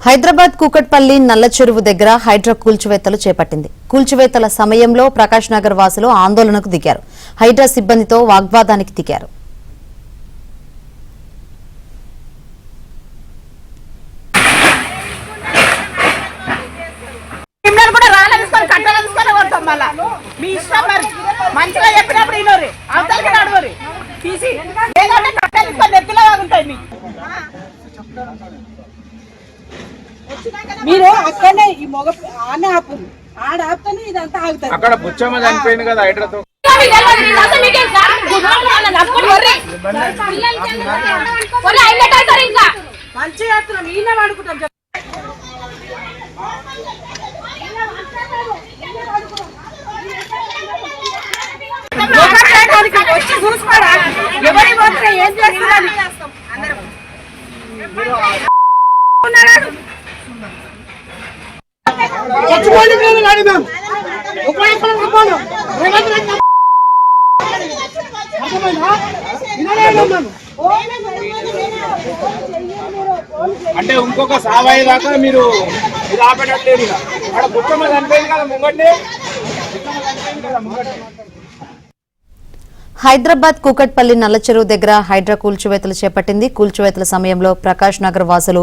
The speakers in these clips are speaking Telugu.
హైదరాబాద్ కూకట్పల్లి నల్లచెరువు దగ్గర హైడ్రా కూల్చివేతలు చేపట్టింది. కూల్చివేతల సమయంలో ప్రకాష్ నగర్ వాసులు ఆందోళనకు దిగారు. హైడ్రా సిబ్బందితో వాగ్వాదానికి దిగారు. మీరు అక్కడనే ఈ మొగ ఆనే ఆపు ఆడ ఆపుతనే ఇదంతా ఆగుతుంది. అక్కడ బుచ్చమ్మ చనిపోయింది కదా హైడ్రాతో. మంచి చేస్తున్నాం ఈయన వాడుకుంటాం. ఎవరి పోతే ఏం చేస్తున్నారు? అంటే ఇంకొక సావాయి దాకా మీరు ఇది ఆపేటట్లేదు. అక్కడ బుచ్చమ్మ చనిపోయింది కదా ముంగట్నే. హైదరాబాద్ కూకట్పల్లి నల్లచెరువు దగ్గర హైడ్రా కూల్చివేతలు చేపట్టింది. కూల్చివేతల సమయంలో ప్రకాష్ నగర్ వాసులు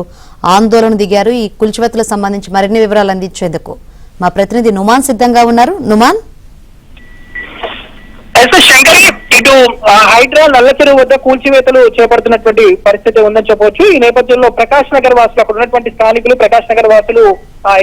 ఆందోళన దిగారు. ఈ కూల్చివేతలకు సంబంధించి మరిన్ని వివరాలు అందించేందుకు మా ప్రతినిధి నుమాన్ సిద్ధంగా ఉన్నారు. నుమాన్, శంకరి, ఇటు హైడ్రా నల్లచెరువు వద్ద కూల్చివేతలు చేపడుతున్నటువంటి పరిస్థితి ఉందని చెప్పవచ్చు. ఈ నేపథ్యంలో ప్రకాష్ నగర్ వాసులు, అక్కడ ఉన్నటువంటి స్థానికులు ప్రకాష్ నగర్ వాసులు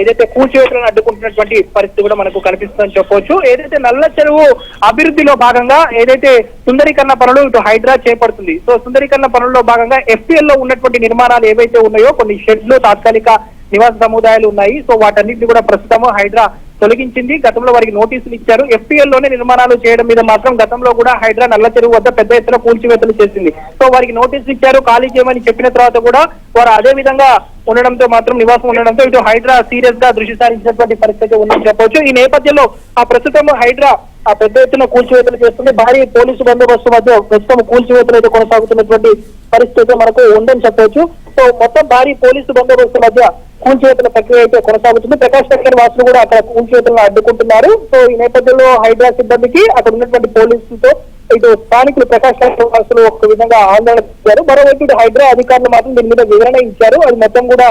ఏదైతే కూల్చివేతలను అడ్డుకుంటున్నటువంటి పరిస్థితి కూడా మనకు కనిపిస్తుందని చెప్పవచ్చు. ఏదైతే నల్లచెరువు అభివృద్ధిలో భాగంగా ఏదైతే సుందరీకరణ పనులు ఇటు హైడ్రా చేపడుతుంది. సో సుందరీకరణ పనుల్లో భాగంగా FPL లో ఉన్నటువంటి నిర్మాణాలు ఏవైతే ఉన్నాయో కొన్ని షెడ్లు, తాత్కాలిక నివాస సముదాయాలు ఉన్నాయి. సో వాటన్నింటినీ కూడా ప్రస్తుతం హైడ్రా తొలగించింది. గతంలో వారికి నోటీసులు ఇచ్చారు. FPL లోనే నిర్మాణాలు చేయడం మీద మాత్రం గతంలో కూడా హైడ్రా నల్లచెరువు వద్ద పెద్ద ఎత్తున కూల్చివేతలు చేసింది. సో వారికి నోటీసులు ఇచ్చారు, ఖాళీ చేయమని చెప్పిన తర్వాత కూడా వారు అదే విధంగా ఉండడంతో మాత్రం నివాసం ఉండడంతో ఇటు హైడ్రా సీరియస్ గా దృష్టి సారించినటువంటి పరిస్థితి ఉందని చెప్పవచ్చు. ఈ నేపథ్యంలో ప్రస్తుతం హైడ్రా పెద్ద ఎత్తున కూల్చివేతలు చేస్తుంది. భారీ పోలీసు బందోబస్తు మధ్య ప్రస్తుతం కూల్చివేతలు అయితే కొనసాగుతున్నటువంటి పరిస్థితి మనకు ఉందని చెప్పవచ్చు. సో మొత్తం భారీ పోలీసు బందోబస్తు మధ్య కూల్చివేతల ప్రక్రియ అయితే కొనసాగుతుంది. ప్రకాష్ నగర్ వాసులు కూడా అక్కడ కూల్చివేతలను అడ్డుకుంటున్నారు. సో ఈ నేపథ్యంలో హైడ్రా సిబ్బందికి అక్కడ ఉన్నటువంటి పోలీసులతో ఇటు స్థానికులు ప్రకాష్ నగర్ వాసులు ఒక విధంగా ఆందోళన చేశారు. మరోవైపు ఇటు హైడ్రా అధికారులు మాత్రం దీని మీద వివరణ ఇచ్చారు. అది మొత్తం కూడా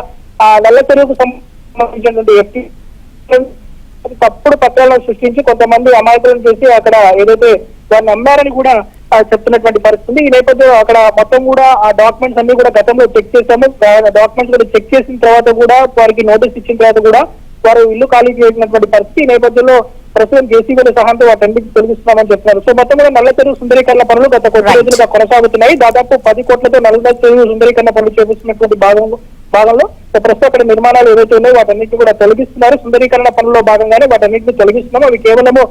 నల్లచెరువుకు సంబంధించినటువంటి తప్పుడు పత్రాలను సృష్టించి కొంతమంది అమాయకులను చేసి అక్కడ ఏదైతే వారిని అమ్మారని కూడా చెప్తున్నటువంటి పరిస్థితి. ఈ నేపథ్యంలో అక్కడ మొత్తం కూడా ఆ డాక్యుమెంట్స్ అన్ని కూడా గతంలో చెక్ చేశాము. డాక్యుమెంట్స్ కూడా చెక్ చేసిన తర్వాత కూడా వారికి నోటీస్ ఇచ్చిన తర్వాత కూడా వారు ఇల్లు ఖాళీ చేసినటువంటి పరిస్థితి. ఈ నేపథ్యంలో ప్రస్తుతం JCBల సహాయంతో వాటన్నిటిని తొలగిస్తున్నామని చెప్తున్నారు. సో మొత్తం కూడా నల్లచెరువు సుందరీకరణ పనులు గత కొద్ది రోజులుగా కొనసాగుతున్నాయి. దాదాపు 10 కోట్లతో నల్లచెరువు సుందరీకరణ పనులు చేపిస్తున్నటువంటి భాగంలో ప్రస్తుతం అక్కడ నిర్మాణాలు ఏవైతే ఉన్నాయో వాటన్నిటిని కూడా తొలగిస్తున్నారు. సుందరీకరణ పనుల్లో భాగంగానే వాటన్నిటిని తొలగిస్తున్నాం. అవి కేవలము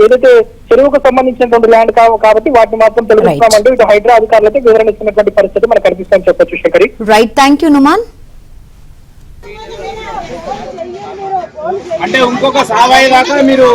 ఏదైతే చెరువుకు సంబంధించినటువంటి ల్యాండ్ కాబట్టి వాటిని మాత్రం తొలగిస్తున్నామంటూ ఇటు హైడ్రా అధికారులతో వివరణ ఇస్తున్నటువంటి పరిస్థితి మనకు కనిపిస్తుందని చెప్పొచ్చు. Shankari, right, thank you Numan. అంటే ఇంకొక సావాయి దాకా మీరు